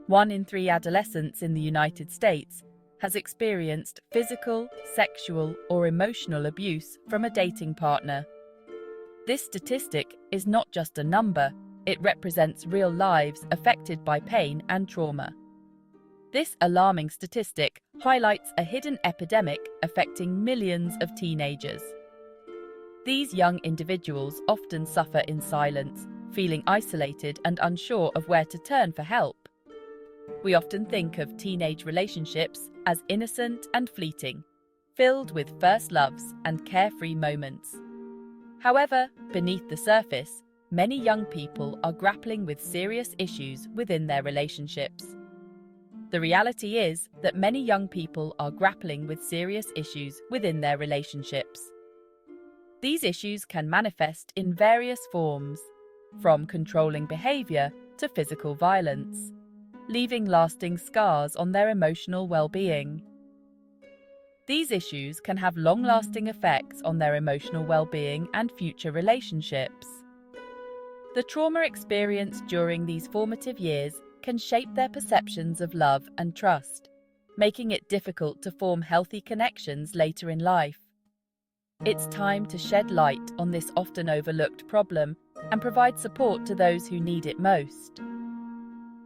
1 in 3 adolescents in the United States has experienced physical, sexual, or emotional abuse from a dating partner. This statistic is not just a number, it represents real lives affected by pain and trauma. This alarming statistic highlights a hidden epidemic affecting millions of teenagers. These young individuals often suffer in silence, feeling isolated and unsure of where to turn for help. We often think of teenage relationships as innocent and fleeting, filled with first loves and carefree moments. However, beneath the surface, many young people are grappling with serious issues within their relationships. The reality is that many young people are grappling with serious issues within their relationships. These issues can manifest in various forms, from controlling behavior to physical violence, leaving lasting scars on their emotional well-being. These issues can have long-lasting effects on their emotional well-being and future relationships. The trauma experienced during these formative years can shape their perceptions of love and trust, making it difficult to form healthy connections later in life. It's time to shed light on this often overlooked problem and provide support to those who need it most.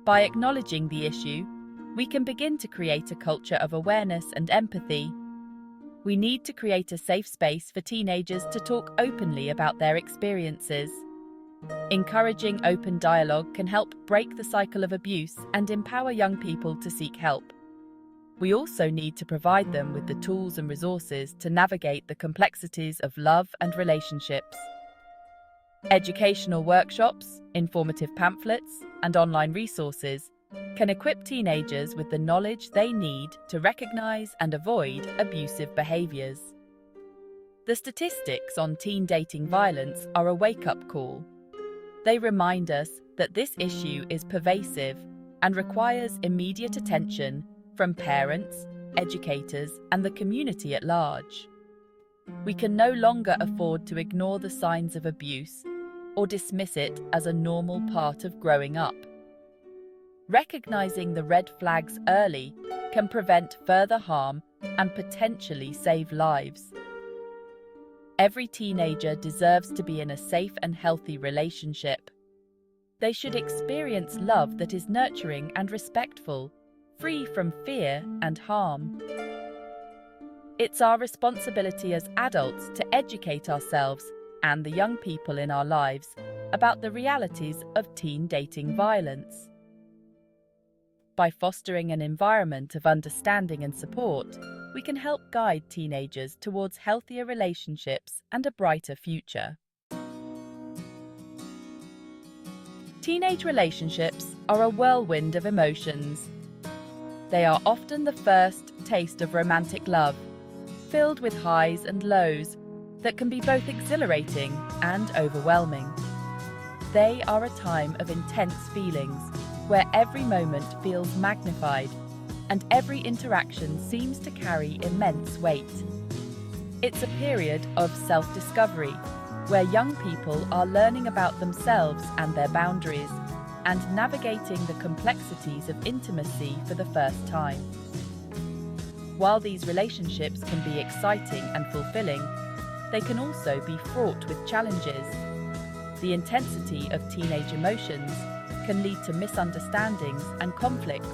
By acknowledging the issue, we can begin to create a culture of awareness and empathy. We need to create a safe space for teenagers to talk openly about their experiences. Encouraging open dialogue can help break the cycle of abuse and empower young people to seek help. We also need to provide them with the tools and resources to navigate the complexities of love and relationships. Educational workshops, informative pamphlets, and online resources can equip teenagers with the knowledge they need to recognize and avoid abusive behaviors. The statistics on teen dating violence are a wake-up call. They remind us that this issue is pervasive and requires immediate attention from parents, educators, and the community at large. We can no longer afford to ignore the signs of abuse or dismiss it as a normal part of growing up. Recognizing the red flags early can prevent further harm and potentially save lives. Every teenager deserves to be in a safe and healthy relationship. They should experience love that is nurturing and respectful, free from fear and harm. It's our responsibility as adults to educate ourselves and the young people in our lives about the realities of teen dating violence. By fostering an environment of understanding and support, we can help guide teenagers towards healthier relationships and a brighter future. Teenage relationships are a whirlwind of emotions. They are often the first taste of romantic love, filled with highs and lows that can be both exhilarating and overwhelming. They are a time of intense feelings, where every moment feels magnified and every interaction seems to carry immense weight. It's a period of self-discovery, where young people are learning about themselves and their boundaries, and navigating the complexities of intimacy for the first time. While these relationships can be exciting and fulfilling, they can also be fraught with challenges. The intensity of teenage emotions can lead to misunderstandings and conflicts.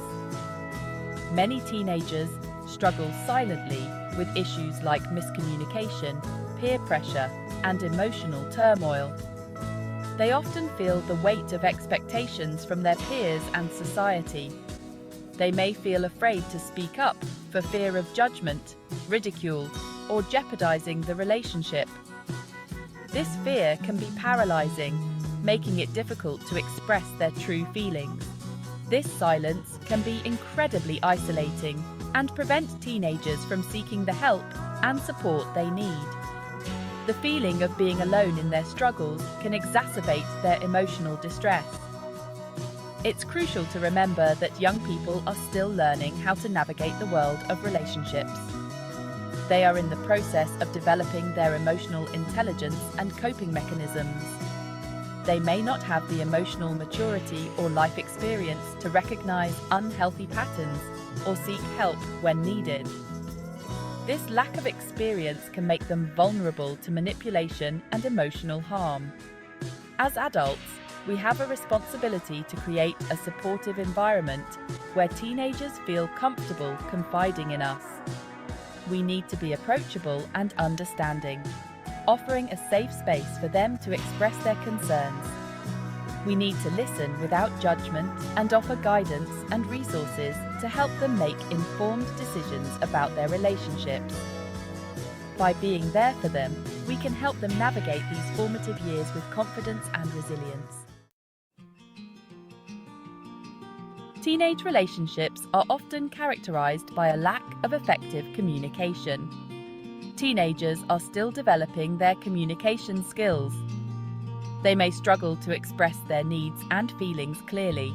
Many teenagers struggle silently with issues like miscommunication, peer pressure, and emotional turmoil. They often feel the weight of expectations from their peers and society. They may feel afraid to speak up for fear of judgment, ridicule, or jeopardizing the relationship. This fear can be paralyzing, making it difficult to express their true feelings. This silence can be incredibly isolating and prevent teenagers from seeking the help and support they need. The feeling of being alone in their struggles can exacerbate their emotional distress. It's crucial to remember that young people are still learning how to navigate the world of relationships. They are in the process of developing their emotional intelligence and coping mechanisms. they may not have the emotional maturity or life experience to recognize unhealthy patterns or seek help when needed. This lack of experience can make them vulnerable to manipulation and emotional harm. As adults, we have a responsibility to create a supportive environment where teenagers feel comfortable confiding in us. We need to be approachable and understanding, offering a safe space for them to express their concerns. We need to listen without judgment and offer guidance and resources to help them make informed decisions about their relationships. By being there for them, we can help them navigate these formative years with confidence and resilience. Teenage relationships are often characterized by a lack of effective communication. Teenagers are still developing their communication skills. They may struggle to express their needs and feelings clearly.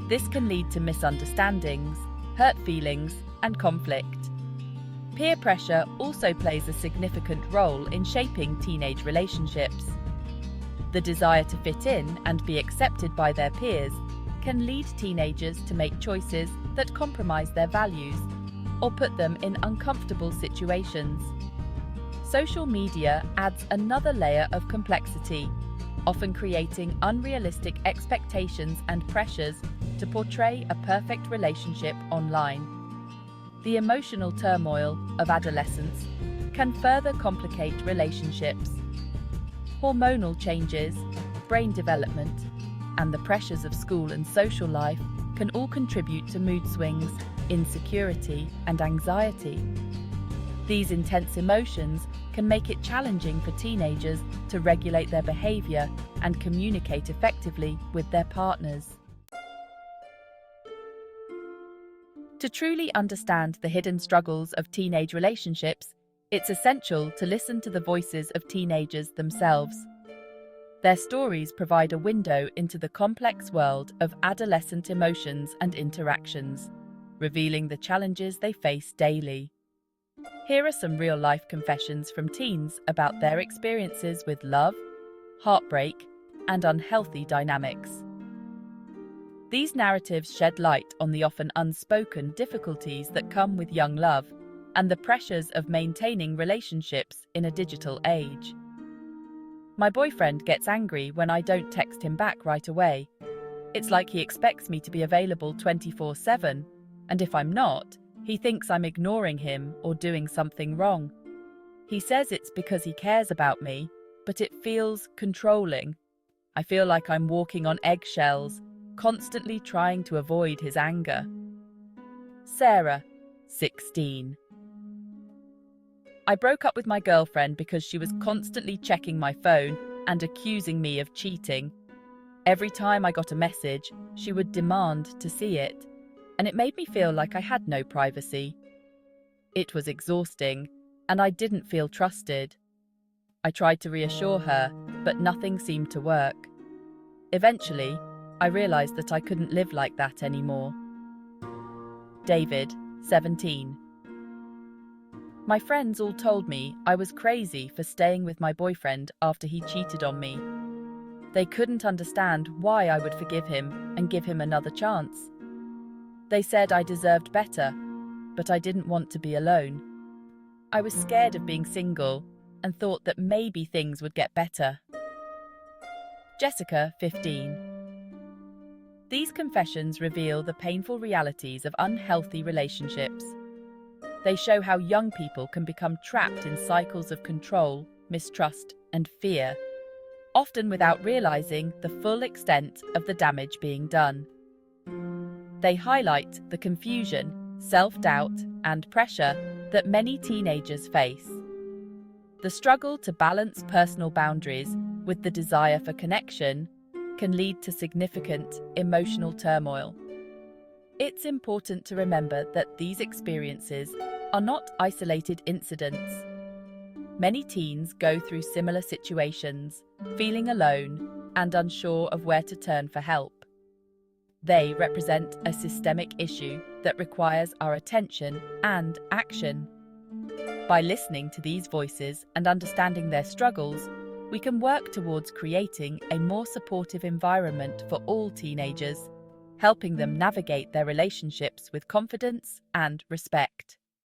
This can lead to misunderstandings, hurt feelings, and conflict. Peer pressure also plays a significant role in shaping teenage relationships. The desire to fit in and be accepted by their peers can lead teenagers to make choices that compromise their values or put them in uncomfortable situations. Social media adds another layer of complexity, often creating unrealistic expectations and pressures to portray a perfect relationship online. The emotional turmoil of adolescence can further complicate relationships. Hormonal changes, brain development, and the pressures of school and social life can all contribute to mood swings, insecurity, and anxiety. These intense emotions can make it challenging for teenagers to regulate their behavior and communicate effectively with their partners. To truly understand the hidden struggles of teenage relationships, it's essential to listen to the voices of teenagers themselves. Their stories provide a window into the complex world of adolescent emotions and interactions, revealing the challenges they face daily. Here are some real-life confessions from teens about their experiences with love, heartbreak, and unhealthy dynamics. These narratives shed light on the often unspoken difficulties that come with young love and the pressures of maintaining relationships in a digital age. My boyfriend gets angry when I don't text him back right away. It's like he expects me to be available 24/7, and if I'm not, he thinks I'm ignoring him or doing something wrong. He says it's because he cares about me, but it feels controlling. I feel like I'm walking on eggshells, constantly trying to avoid his anger. Sarah, 16. I broke up with my girlfriend because she was constantly checking my phone and accusing me of cheating. Every time I got a message, she would demand to see it, and it made me feel like I had no privacy. It was exhausting, and I didn't feel trusted. I tried to reassure her, but nothing seemed to work. Eventually, I realized that I couldn't live like that anymore. David, 17. My friends all told me I was crazy for staying with my boyfriend after he cheated on me. They couldn't understand why I would forgive him and give him another chance. They said I deserved better, but I didn't want to be alone. I was scared of being single and thought that maybe things would get better. Jessica, 15. These confessions reveal the painful realities of unhealthy relationships. They show how young people can become trapped in cycles of control, mistrust, and fear, often without realizing the full extent of the damage being done. They highlight the confusion, self-doubt, and pressure that many teenagers face. The struggle to balance personal boundaries with the desire for connection can lead to significant emotional turmoil. It's important to remember that these experiences are not isolated incidents. Many teens go through similar situations, feeling alone and unsure of where to turn for help. They represent a systemic issue that requires our attention and action. By listening to these voices and understanding their struggles, we can work towards creating a more supportive environment for all teenagers, helping them navigate their relationships with confidence and respect.